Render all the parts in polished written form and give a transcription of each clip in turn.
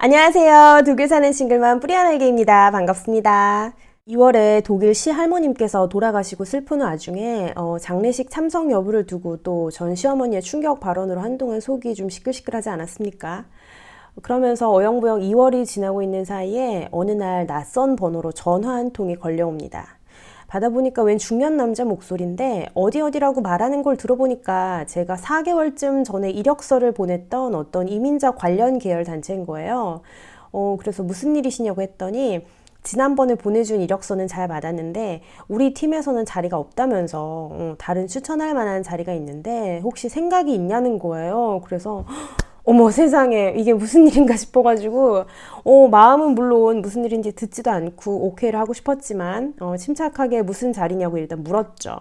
안녕하세요. 독일 사는 싱글맘 뿌리아날개입니다. 반갑습니다. 2월에 독일 시할머님께서 돌아가시고 슬픈 와중에 장례식 참석 여부를 두고 또 전 시어머니의 충격 발언으로 한동안 속이 좀 시끌시끌하지 않았습니까? 그러면서 어영부영 2월이 지나고 있는 사이에 어느 날 낯선 번호로 전화 한 통이 걸려옵니다. 받아보니까 웬 중년 남자 목소리인데 어디라고 말하는 걸 들어보니까 제가 4개월쯤 전에 이력서를 보냈던 어떤 이민자 관련 계열 단체인 거예요. 그래서 무슨 일이시냐고 했더니 지난번에 보내준 이력서는 잘 받았는데 우리 팀에서는 자리가 없다면서 다른 추천할 만한 자리가 있는데 혹시 생각이 있냐는 거예요. 그래서 어머 세상에 이게 무슨 일인가 싶어가지고 마음은 물론 무슨 일인지 듣지도 않고 오케이를 하고 싶었지만 침착하게 무슨 자리냐고 일단 물었죠.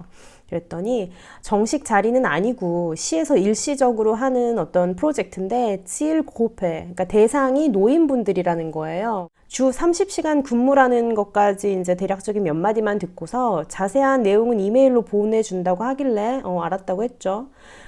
그랬더니 정식 자리는 아니고 시에서 일시적으로 하는 어떤 프로젝트인데 칠그룹페, 그러니까 대상이 노인분들이라는 거예요. 주 30시간 근무라는 것까지 이제 대략적인 몇 마디만 듣고서 자세한 내용은 이메일로 보내준다고 하길래 알았다고 했죠.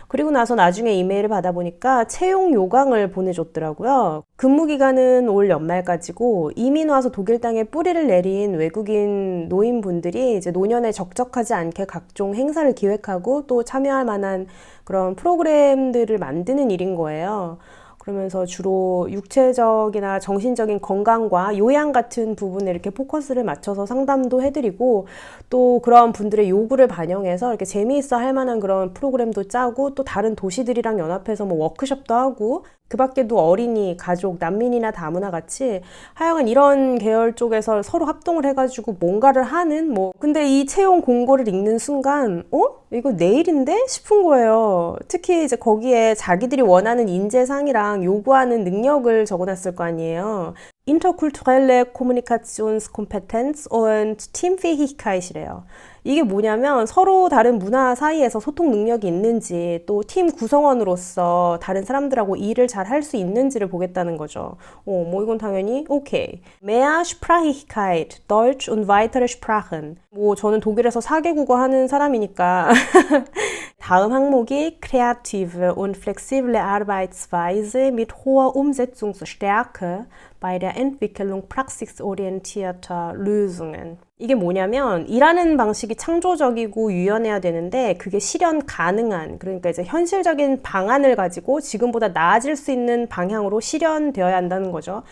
그리고 나서 나중에 이메일을 받아보니까 채용 요강을 보내줬더라고요. 근무 기간은 올 연말까지고 이민 와서 독일 땅에 뿌리를 내린 외국인 노인분들이 이제 노년에 적적하지 않게 각종 행사를 기획하고 또 참여할 만한 그런 프로그램들을 만드는 일인 거예요. 그러면서 주로 육체적이나 정신적인 건강과 요양 같은 부분에 이렇게 포커스를 맞춰서 상담도 해드리고 또 그런 분들의 요구를 반영해서 이렇게 재미있어 할 만한 그런 프로그램도 짜고 또 다른 도시들이랑 연합해서 뭐 워크숍도 하고 그 밖에도 어린이, 가족, 난민이나 다문화 같이 하여간 이런 계열 쪽에서 서로 합동을 해가지고 뭔가를 하는 근데 이 채용 공고를 읽는 순간 이거 내일인데? 싶은 거예요. 특히 이제 거기에 자기들이 원하는 인재상이랑 요구하는 능력을 적어놨을 거 아니에요. Interkulturelle Kommunikationskompetenz und Teamfähigkeit이래요. 이게 뭐냐면 서로 다른 문화 사이에서 소통 능력이 있는지 또 팀 구성원으로서 다른 사람들하고 일을 잘 할 수 있는지를 보겠다는 거죠. 이건 당연히 오케이. Mehrsprachigkeit, Deutsch und weitere Sprachen. 저는 독일에서 4개국어 하는 사람이니까 다음 항목이 Kreative und flexible Arbeitsweise mit hoher Umsetzungsstärke bei der Entwicklung praxisorientierter Lösungen. 이게 뭐냐면 일하는 방식이 창조적이고 유연해야 되는데 그게 실현 가능한, 그러니까 이제 현실적인 방안을 가지고 지금보다 나아질 수 있는 방향으로 실현되어야 한다는 거죠.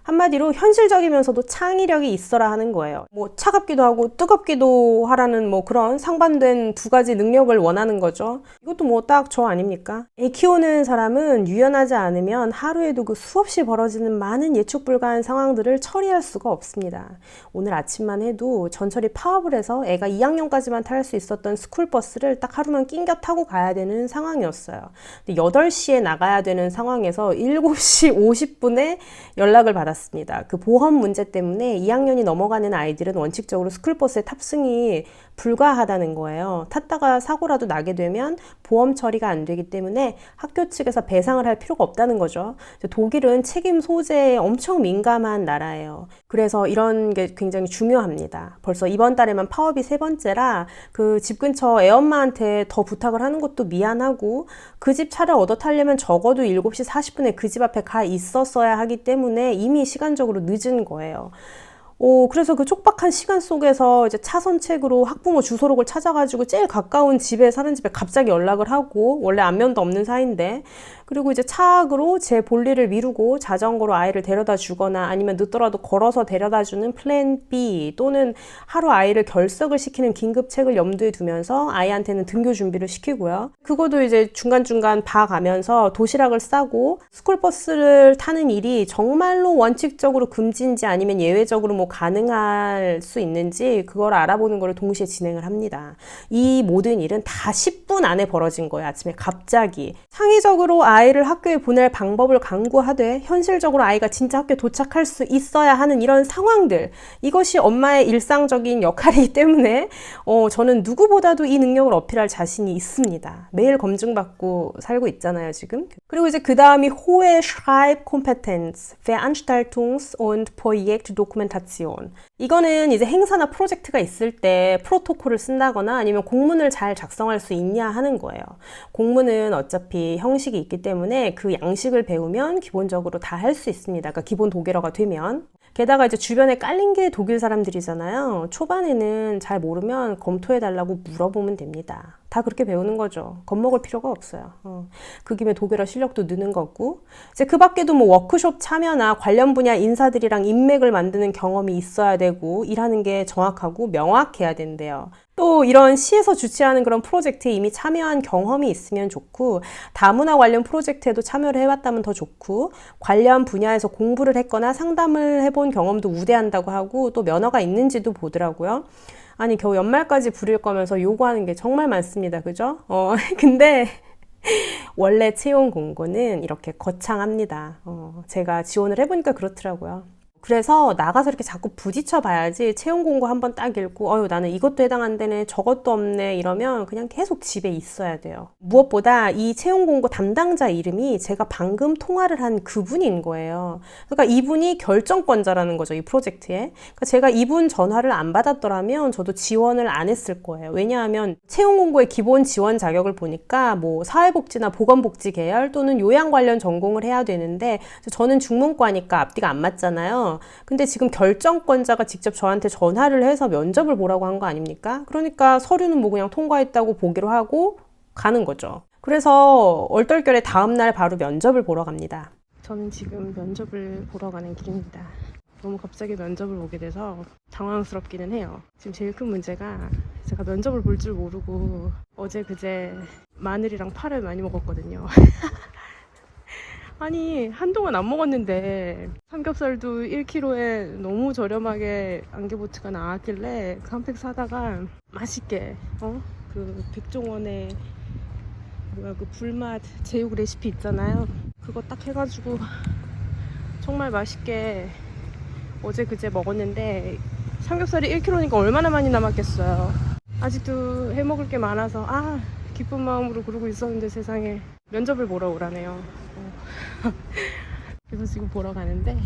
한마디로 현실적이면서도 창의력이 있어라 하는 거예요. 차갑기도 하고 뜨겁기도 하라는 그런 상반된 두 가지 능력을 원하는 거죠. 이것도 딱 저 아닙니까? 애 키우는 사람은 유연하지 않으면 하루에도 그 수없이 벌어지는 많은 예측 불가한 상황들을 처리할 수가 없습니다. 오늘 아침만 해도 전철이 파업을 해서 애가 2학년까지만 탈 수 있었던 스쿨버스를 딱 하루만 낑겨 타고 가야 되는 상황이었어요. 근데 8시에 나가야 되는 상황에서 7시 50분에 연락을 받았어요. 그 보험 문제 때문에 2학년이 넘어가는 아이들은 원칙적으로 스쿨버스에 탑승이 불가하다는 거예요. 탔다가 사고라도 나게 되면 보험 처리가 안 되기 때문에 학교 측에서 배상을 할 필요가 없다는 거죠. 독일은 책임 소재에 엄청 민감한 나라예요. 그래서 이런 게 굉장히 중요합니다. 벌써 이번 달에만 파업이 3번째라 그 집 근처 애엄마한테 더 부탁을 하는 것도 미안하고 그 집 차를 얻어 타려면 적어도 7시 40분에 그 집 앞에 가 있었어야 하기 때문에 이미 시간적으로 늦은 거예요. 그래서 그 촉박한 시간 속에서 이제 차선책으로 학부모 주소록을 찾아가지고 제일 가까운 집에 사는 집에 갑자기 연락을 하고, 원래 안면도 없는 사이인데, 그리고 이제 차악으로 제 볼일을 미루고 자전거로 아이를 데려다 주거나 아니면 늦더라도 걸어서 데려다 주는 플랜 B 또는 하루 아이를 결석을 시키는 긴급책을 염두에 두면서 아이한테는 등교 준비를 시키고요. 그것도 이제 중간중간 봐가면서 도시락을 싸고 스쿨버스를 타는 일이 정말로 원칙적으로 금지인지 아니면 예외적으로 가능할 수 있는지 그걸 알아보는 걸 동시에 진행을 합니다. 이 모든 일은 다 10분 안에 벌어진 거예요. 아침에 갑자기. 창의적으로 아이를 학교에 보낼 방법을 강구하되 현실적으로 아이가 진짜 학교에 도착할 수 있어야 하는 이런 상황들, 이것이 엄마의 일상적인 역할이기 때문에 저는 누구보다도 이 능력을 어필할 자신이 있습니다. 매일 검증받고 살고 있잖아요, 지금. 그리고 이제 그 다음이 hohe Schreibkompetenz, Veranstaltungs- und Projektdokumentation. 이거는 이제 행사나 프로젝트가 있을 때 프로토콜을 쓴다거나 아니면 공문을 잘 작성할 수 있냐 하는 거예요. 공문은 어차피 형식이 있기 때문에 그 양식을 배우면 기본적으로 다 할 수 있습니다. 그러니까 기본 독일어가 되면. 게다가 이제 주변에 깔린 게 독일 사람들이잖아요. 초반에는 잘 모르면 검토해달라고 물어보면 됩니다. 다 그렇게 배우는 거죠. 겁먹을 필요가 없어요. 그 김에 독일어 실력도 느는 거고. 이제 그 밖에도 뭐 워크숍 참여나 관련 분야 인사들이랑 인맥을 만드는 경험이 있어야 되고, 일하는 게 정확하고 명확해야 된대요. 또 이런 시에서 주최하는 그런 프로젝트에 이미 참여한 경험이 있으면 좋고, 다문화 관련 프로젝트에도 참여를 해봤다면 더 좋고, 관련 분야에서 공부를 했거나 상담을 해본 경험도 우대한다고 하고, 또 면허가 있는지도 보더라고요. 아니, 겨우 연말까지 부릴 거면서 요구하는 게 정말 많습니다. 그죠? 근데 원래 채용 공고는 이렇게 거창합니다. 제가 지원을 해보니까 그렇더라고요. 그래서 나가서 이렇게 자꾸 부딪혀 봐야지 채용 공고 한번 딱 읽고 나는 이것도 해당 안 되네 저것도 없네 이러면 그냥 계속 집에 있어야 돼요. 무엇보다 이 채용 공고 담당자 이름이 제가 방금 통화를 한 그분인 거예요. 그러니까 이분이 결정권자라는 거죠, 이 프로젝트에. 그러니까 제가 이분 전화를 안 받았더라면 저도 지원을 안 했을 거예요. 왜냐하면 채용 공고의 기본 지원 자격을 보니까 뭐 사회복지나 보건복지 계열 또는 요양 관련 전공을 해야 되는데 저는 중문과니까 앞뒤가 안 맞잖아요. 근데 지금 결정권자가 직접 저한테 전화를 해서 면접을 보라고 한 거 아닙니까? 그러니까 서류는 뭐 그냥 통과했다고 보기로 하고 가는 거죠. 그래서 얼떨결에 다음날 바로 면접을 보러 갑니다. 저는 지금 면접을 보러 가는 길입니다. 너무 갑자기 면접을 보게 돼서 당황스럽기는 해요. 지금 제일 큰 문제가 제가 면접을 볼 줄 모르고 어제 그제 마늘이랑 파를 많이 먹었거든요. 아니, 한동안 안 먹었는데 삼겹살도 1kg에 너무 저렴하게 안개보트가 나왔길래 그 한 팩 사다가 맛있게 그 백종원의 그 불맛 제육 레시피 있잖아요. 그거 딱 해가지고 정말 맛있게 어제 그제 먹었는데 삼겹살이 1kg니까 얼마나 많이 남았겠어요. 아직도 해먹을 게 많아서 기쁜 마음으로 그러고 있었는데 세상에 면접을 보러 오라네요. 그래서 지금 보러 가는데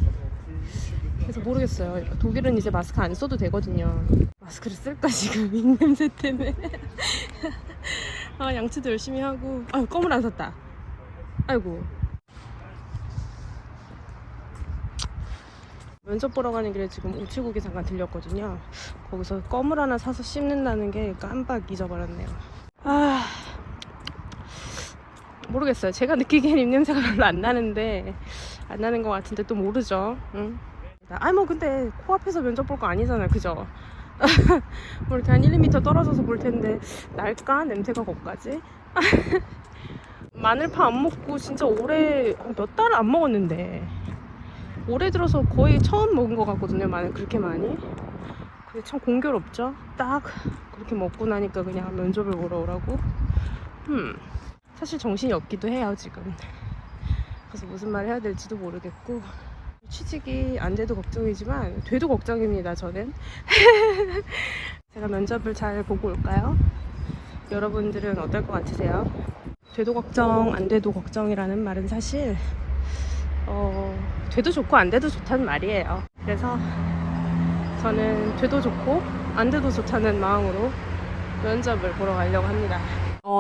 그래서 모르겠어요. 독일은 이제 마스크 안 써도 되거든요. 마스크를 쓸까 지금 입냄새 때문에. 양치도 열심히 하고. 껌을 안 샀다. 아이고. 면접 보러 가는 길에 지금 우체국에 잠깐 들렸거든요. 거기서 껌을 하나 사서 씹는다는 게 깜빡 잊어버렸네요. 모르겠어요. 제가 느끼기엔 입냄새가 별로 안 나는데 안 나는 것 같은데 또 모르죠. 응? 뭐 근데 코앞에서 면접 볼 거 아니잖아요. 그죠? 뭐 이렇게 한 1, 2m 떨어져서 볼 텐데 날까? 냄새가 거기까지? 마늘파 안 먹고 진짜 올해 몇 달 안 먹었는데 올해 들어서 거의 처음 먹은 것 같거든요. 마늘 그렇게 많이. 그게 참 공교롭죠? 딱 그렇게 먹고 나니까 그냥 면접을 보러 오라고. 사실 정신이 없기도 해요 지금. 그래서 무슨 말 해야 될지도 모르겠고 취직이 안 돼도 걱정이지만 돼도 걱정입니다 저는. 제가 면접을 잘 보고 올까요? 여러분들은 어떨 것 같으세요? 돼도 걱정 안 돼도 걱정이라는 말은 사실 돼도 좋고 안 돼도 좋다는 말이에요. 그래서 저는 돼도 좋고 안 돼도 좋다는 마음으로 면접을 보러 가려고 합니다.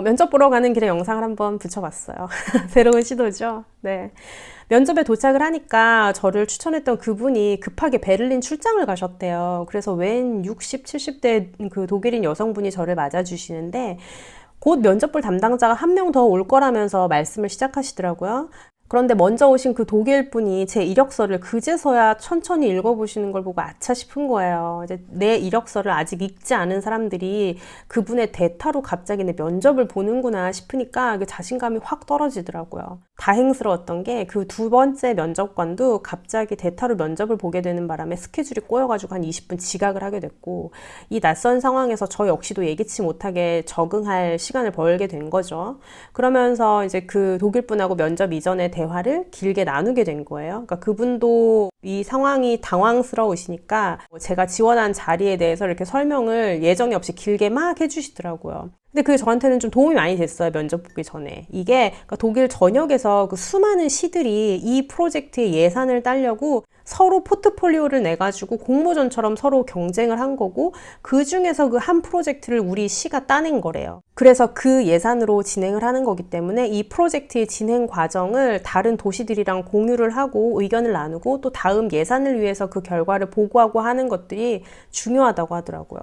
면접 보러 가는 길에 영상을 한번 붙여봤어요. 새로운 시도죠. 네. 면접에 도착을 하니까 저를 추천했던 그분이 급하게 베를린 출장을 가셨대요. 그래서 웬 60, 70대 그 독일인 여성분이 저를 맞아주시는데 곧 면접 볼 담당자가 한 명 더 올 거라면서 말씀을 시작하시더라고요. 그런데 먼저 오신 그 독일 분이 제 이력서를 그제서야 천천히 읽어보시는 걸 보고 아차 싶은 거예요. 이제 내 이력서를 아직 읽지 않은 사람들이 그분의 대타로 갑자기 내 면접을 보는구나 싶으니까 그 자신감이 확 떨어지더라고요. 다행스러웠던 게 그 두 번째 면접관도 갑자기 대타로 면접을 보게 되는 바람에 스케줄이 꼬여가지고 한 20분 지각을 하게 됐고 이 낯선 상황에서 저 역시도 예기치 못하게 적응할 시간을 벌게 된 거죠. 그러면서 이제 그 독일 분하고 면접 이전에 대화를 길게 나누게 된 거예요. 그러니까 그분도 이 상황이 당황스러우시니까 제가 지원한 자리에 대해서 이렇게 설명을 예정이 없이 길게 막 해주시더라고요. 근데 그게 저한테는 좀 도움이 많이 됐어요. 면접 보기 전에. 이게 그러니까 독일 전역에서 그 수많은 시들이 이 프로젝트의 예산을 따려고 서로 포트폴리오를 내가지고 공모전처럼 서로 경쟁을 한 거고, 그 중에서 그 한 프로젝트를 우리 시가 따낸 거래요. 그래서 그 예산으로 진행을 하는 거기 때문에 이 프로젝트의 진행 과정을 다른 도시들이랑 공유를 하고 의견을 나누고 또 다음 예산을 위해서 그 결과를 보고하고 하는 것들이 중요하다고 하더라고요.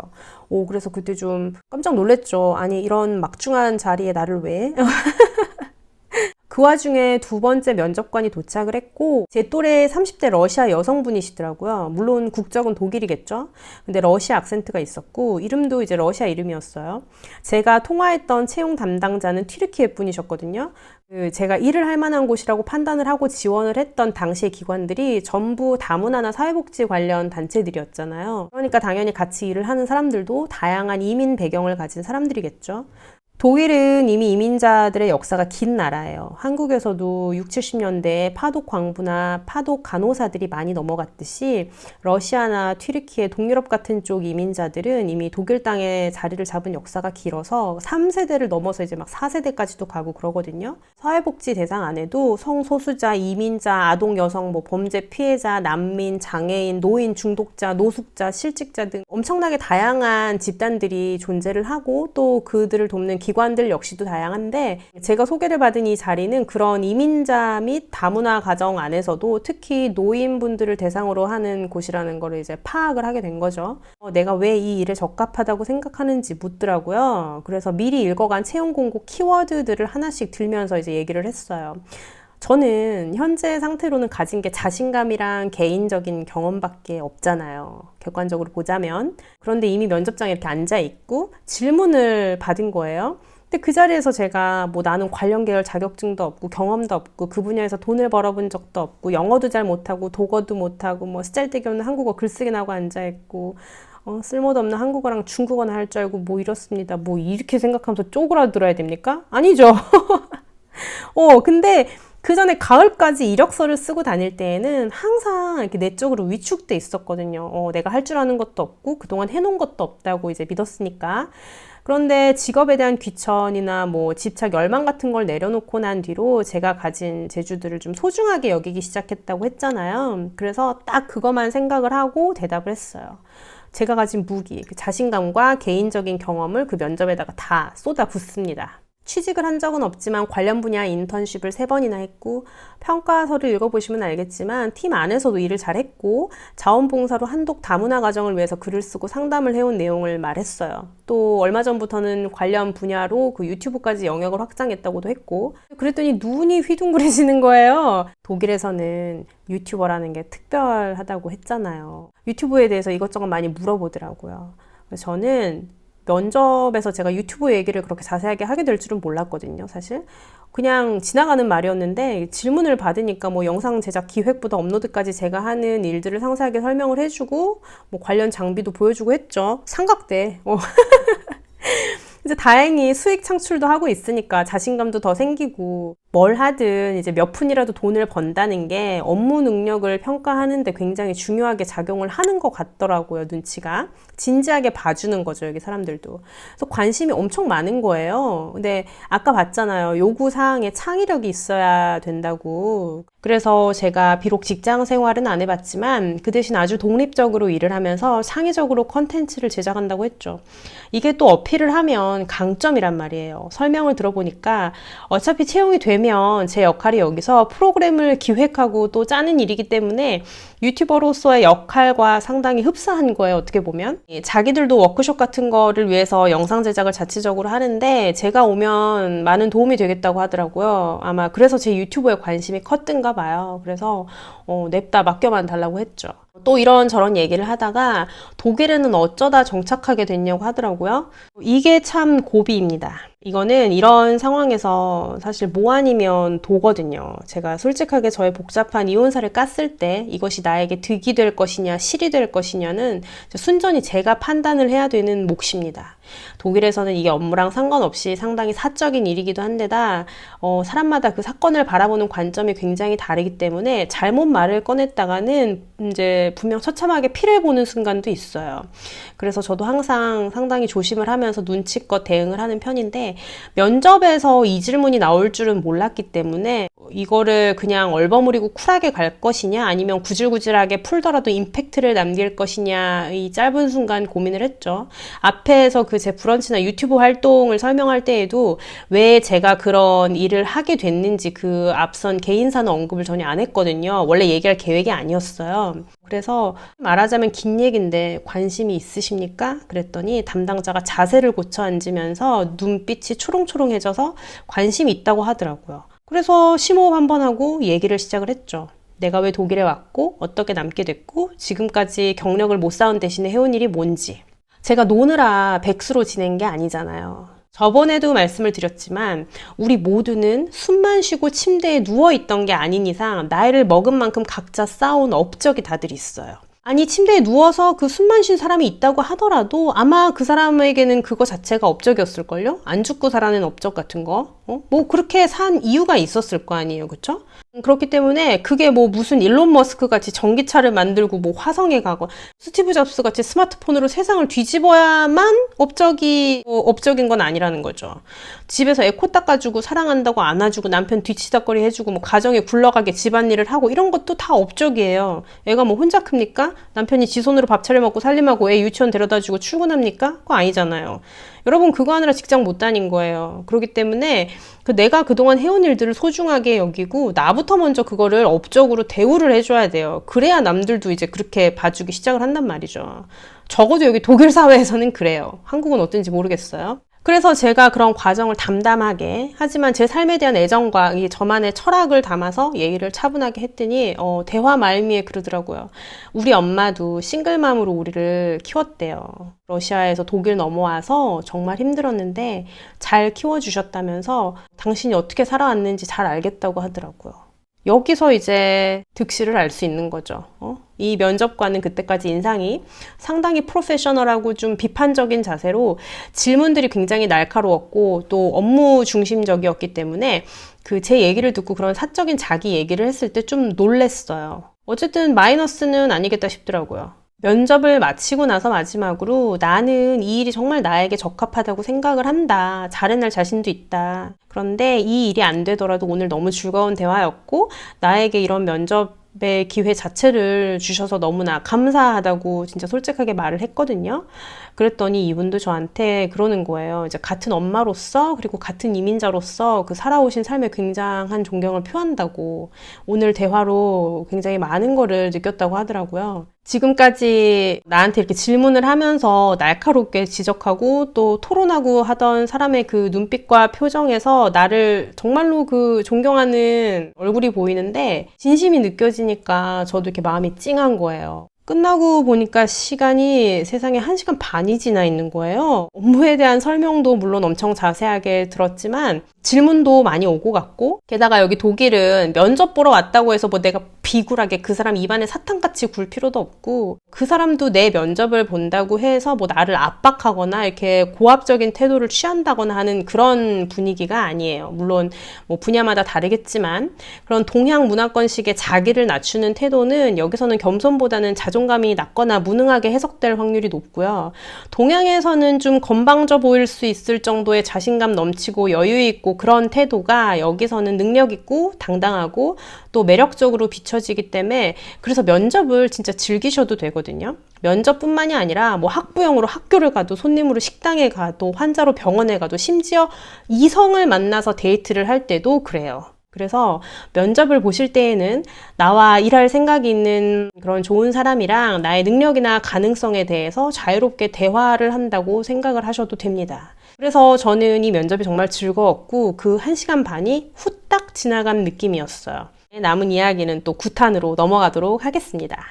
그래서 그때 좀 깜짝 놀랐죠. 아니, 이런 막중한 자리에 나를 왜? 그 와중에 두 번째 면접관이 도착을 했고, 제 또래 30대 러시아 여성분이시더라고요. 물론 국적은 독일이겠죠. 근데 러시아 악센트가 있었고, 이름도 이제 러시아 이름이었어요. 제가 통화했던 채용 담당자는 튀르키예 분이셨거든요. 제가 일을 할 만한 곳이라고 판단을 하고 지원을 했던 당시의 기관들이 전부 다문화나 사회복지 관련 단체들이었잖아요. 그러니까 당연히 같이 일을 하는 사람들도 다양한 이민 배경을 가진 사람들이겠죠. 독일은 이미 이민자들의 역사가 긴 나라예요. 한국에서도 60, 70년대에 파독 광부나 파독 간호사들이 많이 넘어갔듯이 러시아나 튀르키예, 동유럽 같은 쪽 이민자들은 이미 독일 땅에 자리를 잡은 역사가 길어서 3세대를 넘어서 이제 막 4세대까지도 가고 그러거든요. 사회복지 대상 안에도 성소수자, 이민자, 아동 여성, 범죄 피해자, 난민, 장애인, 노인, 중독자, 노숙자, 실직자 등 엄청나게 다양한 집단들이 존재를 하고 또 그들을 돕는 기관들 역시도 다양한데, 제가 소개를 받은 이 자리는 그런 이민자 및 다문화 가정 안에서도 특히 노인분들을 대상으로 하는 곳이라는 거를 이제 파악을 하게 된 거죠. 내가 왜 이 일에 적합하다고 생각하는지 묻더라고요. 그래서 미리 읽어간 채용 공고 키워드들을 하나씩 들면서 이제 얘기를 했어요. 저는 현재 상태로는 가진 게 자신감이랑 개인적인 경험밖에 없잖아요. 객관적으로 보자면. 그런데 이미 면접장에 이렇게 앉아있고 질문을 받은 거예요. 근데 그 자리에서 제가 나는 관련 계열 자격증도 없고 경험도 없고 그 분야에서 돈을 벌어본 적도 없고 영어도 잘 못하고 독어도 못하고 쓰잘데기 없는 한국어 글쓰기나 하고 앉아있고 쓸모도 없는 한국어랑 중국어나 할 줄 알고 이렇습니다. 이렇게 생각하면서 쪼그라들어야 됩니까? 아니죠. 근데 그 전에 가을까지 이력서를 쓰고 다닐 때에는 항상 이렇게 내적으로 위축돼 있었거든요. 내가 할 줄 아는 것도 없고 그동안 해놓은 것도 없다고 이제 믿었으니까. 그런데 직업에 대한 귀천이나 집착, 열망 같은 걸 내려놓고 난 뒤로 제가 가진 재주들을 좀 소중하게 여기기 시작했다고 했잖아요. 그래서 딱 그것만 생각을 하고 대답을 했어요. 제가 가진 무기, 그 자신감과 개인적인 경험을 그 면접에다가 다 쏟아붓습니다. 취직을 한 적은 없지만 관련 분야 인턴십을 3번이나 했고, 평가서를 읽어보시면 알겠지만 팀 안에서도 일을 잘했고, 자원봉사로 한독 다문화 가정을 위해서 글을 쓰고 상담을 해온 내용을 말했어요. 또 얼마 전부터는 관련 분야로 그 유튜브까지 영역을 확장했다고도 했고, 그랬더니 눈이 휘둥그레지는 거예요. 독일에서는 유튜버라는 게 특별하다고 했잖아요. 유튜브에 대해서 이것저것 많이 물어보더라고요. 그래서 저는 면접에서 제가 유튜브 얘기를 그렇게 자세하게 하게 될 줄은 몰랐거든요, 사실. 그냥 지나가는 말이었는데 질문을 받으니까 영상 제작 기획부터 업로드까지 제가 하는 일들을 상세하게 설명을 해주고 관련 장비도 보여주고 했죠. 삼각대. 이제 다행히 수익 창출도 하고 있으니까 자신감도 더 생기고, 뭘 하든 이제 몇 푼이라도 돈을 번다는 게 업무 능력을 평가하는데 굉장히 중요하게 작용을 하는 것 같더라고요, 눈치가. 진지하게 봐주는 거죠, 여기 사람들도. 그래서 관심이 엄청 많은 거예요. 근데 아까 봤잖아요. 요구사항에 창의력이 있어야 된다고. 그래서 제가 비록 직장 생활은 안 해봤지만 그 대신 아주 독립적으로 일을 하면서 창의적으로 컨텐츠를 제작한다고 했죠. 이게 또 어필을 하면 강점이란 말이에요. 설명을 들어보니까 어차피 채용이 되면 제 역할이 여기서 프로그램을 기획하고 또 짜는 일이기 때문에 유튜버로서의 역할과 상당히 흡사한 거예요, 어떻게 보면. 자기들도 워크숍 같은 거를 위해서 영상 제작을 자체적으로 하는데 제가 오면 많은 도움이 되겠다고 하더라고요. 아마 그래서 제 유튜브에 관심이 컸던가 봐요. 그래서 냅다 맡겨만 달라고 했죠. 또 이런저런 얘기를 하다가 독일에는 어쩌다 정착하게 됐냐고 하더라고요. 이게 참 고비입니다. 이거는 이런 상황에서 사실 뭐 아니면 도거든요. 제가 솔직하게 저의 복잡한 이혼사를 깠을 때 이것이 나에게 득이 될 것이냐 실이 될 것이냐는 순전히 제가 판단을 해야 되는 몫입니다. 독일에서는 이게 업무랑 상관없이 상당히 사적인 일이기도 한데다 사람마다 그 사건을 바라보는 관점이 굉장히 다르기 때문에 잘못 말을 꺼냈다가는 이제 분명 처참하게 피를 보는 순간도 있어요. 그래서 저도 항상 상당히 조심을 하면서 눈치껏 대응을 하는 편인데 면접에서 이 질문이 나올 줄은 몰랐기 때문에 이거를 그냥 얼버무리고 쿨하게 갈 것이냐 아니면 구질구질하게 풀더라도 임팩트를 남길 것이냐 이 짧은 순간 고민을 했죠. 앞에서 그 제 브런치나 유튜브 활동을 설명할 때에도 왜 제가 그런 일을 하게 됐는지 그 앞선 개인사는 언급을 전혀 안 했거든요. 원래 얘기할 계획이 아니었어요. 그래서 말하자면 긴 얘기인데 관심이 있으십니까? 그랬더니 담당자가 자세를 고쳐 앉으면서 눈빛이 초롱초롱해져서 관심이 있다고 하더라고요. 그래서 심호흡 한번 하고 얘기를 시작을 했죠. 내가 왜 독일에 왔고 어떻게 남게 됐고 지금까지 경력을 못 쌓은 대신에 해온 일이 뭔지. 제가 노느라 백수로 지낸 게 아니잖아요. 저번에도 말씀을 드렸지만 우리 모두는 숨만 쉬고 침대에 누워있던 게 아닌 이상 나이를 먹은 만큼 각자 쌓아온 업적이 다들 있어요. 아니 침대에 누워서 그 숨만 쉰 사람이 있다고 하더라도 아마 그 사람에게는 그거 자체가 업적이었을걸요? 안 죽고 살아낸 업적 같은 거? 뭐 그렇게 산 이유가 있었을 거 아니에요, 그쵸? 그렇기 때문에 그게 뭐 무슨 일론 머스크 같이 전기차를 만들고 뭐 화성에 가고 스티브 잡스 같이 스마트폰으로 세상을 뒤집어야만 업적인 건 아니라는 거죠. 집에서 애 코 닦아주고 사랑한다고 안아주고 남편 뒤치다꺼리 해주고 뭐 가정에 굴러가게 집안일을 하고 이런 것도 다 업적이에요. 애가 뭐 혼자 큽니까? 남편이 지 손으로 밥 차려 먹고 살림하고 애 유치원 데려다주고 출근합니까? 그거 아니잖아요. 여러분 그거 하느라 직장 못 다닌 거예요. 그렇기 때문에 내가 그동안 해온 일들을 소중하게 여기고 나부터 먼저 그거를 업적으로 대우를 해줘야 돼요. 그래야 남들도 이제 그렇게 봐주기 시작을 한단 말이죠. 적어도 여기 독일 사회에서는 그래요. 한국은 어떤지 모르겠어요. 그래서 제가 그런 과정을 담담하게 하지만 제 삶에 대한 애정과 이 저만의 철학을 담아서 얘기를 차분하게 했더니 대화 말미에 그러더라고요. 우리 엄마도 싱글맘으로 우리를 키웠대요. 러시아에서 독일 넘어와서 정말 힘들었는데 잘 키워주셨다면서 당신이 어떻게 살아왔는지 잘 알겠다고 하더라고요. 여기서 이제 득실을 알 수 있는 거죠. 이 면접관은 그때까지 인상이 상당히 프로페셔널하고 좀 비판적인 자세로 질문들이 굉장히 날카로웠고 또 업무 중심적이었기 때문에 제 얘기를 듣고 그런 사적인 자기 얘기를 했을 때 좀 놀랬어요. 어쨌든 마이너스는 아니겠다 싶더라고요. 면접을 마치고 나서 마지막으로 나는 이 일이 정말 나에게 적합하다고 생각을 한다. 잘해낼 자신도 있다. 그런데 이 일이 안 되더라도 오늘 너무 즐거운 대화였고 나에게 이런 면접의 기회 자체를 주셔서 너무나 감사하다고 진짜 솔직하게 말을 했거든요. 그랬더니 이분도 저한테 그러는 거예요. 이제 같은 엄마로서 그리고 같은 이민자로서 그 살아오신 삶에 굉장한 존경을 표한다고 오늘 대화로 굉장히 많은 거를 느꼈다고 하더라고요. 지금까지 나한테 이렇게 질문을 하면서 날카롭게 지적하고 또 토론하고 하던 사람의 그 눈빛과 표정에서 나를 정말로 존경하는 얼굴이 보이는데 진심이 느껴지니까 저도 이렇게 마음이 찡한 거예요. 끝나고 보니까 시간이 세상에 1시간 반이 지나 있는 거예요. 업무에 대한 설명도 물론 엄청 자세하게 들었지만 질문도 많이 오고 갔고 게다가 여기 독일은 면접 보러 왔다고 해서 뭐 내가 비굴하게 그 사람 입안에 사탕같이 굴 필요도 없고 그 사람도 내 면접을 본다고 해서 뭐 나를 압박하거나 이렇게 고압적인 태도를 취한다거나 하는 그런 분위기가 아니에요. 물론 뭐 분야마다 다르겠지만 그런 동양 문화권식의 자기를 낮추는 태도는 여기서는 겸손보다는 자존감이 낮거나 무능하게 해석될 확률이 높고요. 동양에서는 좀 건방져 보일 수 있을 정도의 자신감 넘치고 여유 있고 그런 태도가 여기서는 능력 있고 당당하고 또 매력적으로 비춰지기 때문에 그래서 면접을 진짜 즐기셔도 되거든요. 면접뿐만이 아니라 뭐 학부형으로 학교를 가도 손님으로 식당에 가도 환자로 병원에 가도 심지어 이성을 만나서 데이트를 할 때도 그래요. 그래서 면접을 보실 때에는 나와 일할 생각이 있는 그런 좋은 사람이랑 나의 능력이나 가능성에 대해서 자유롭게 대화를 한다고 생각을 하셔도 됩니다. 그래서 저는 이 면접이 정말 즐거웠고 그 1시간 반이 후딱 지나간 느낌이었어요. 남은 이야기는 또 9탄으로 넘어가도록 하겠습니다.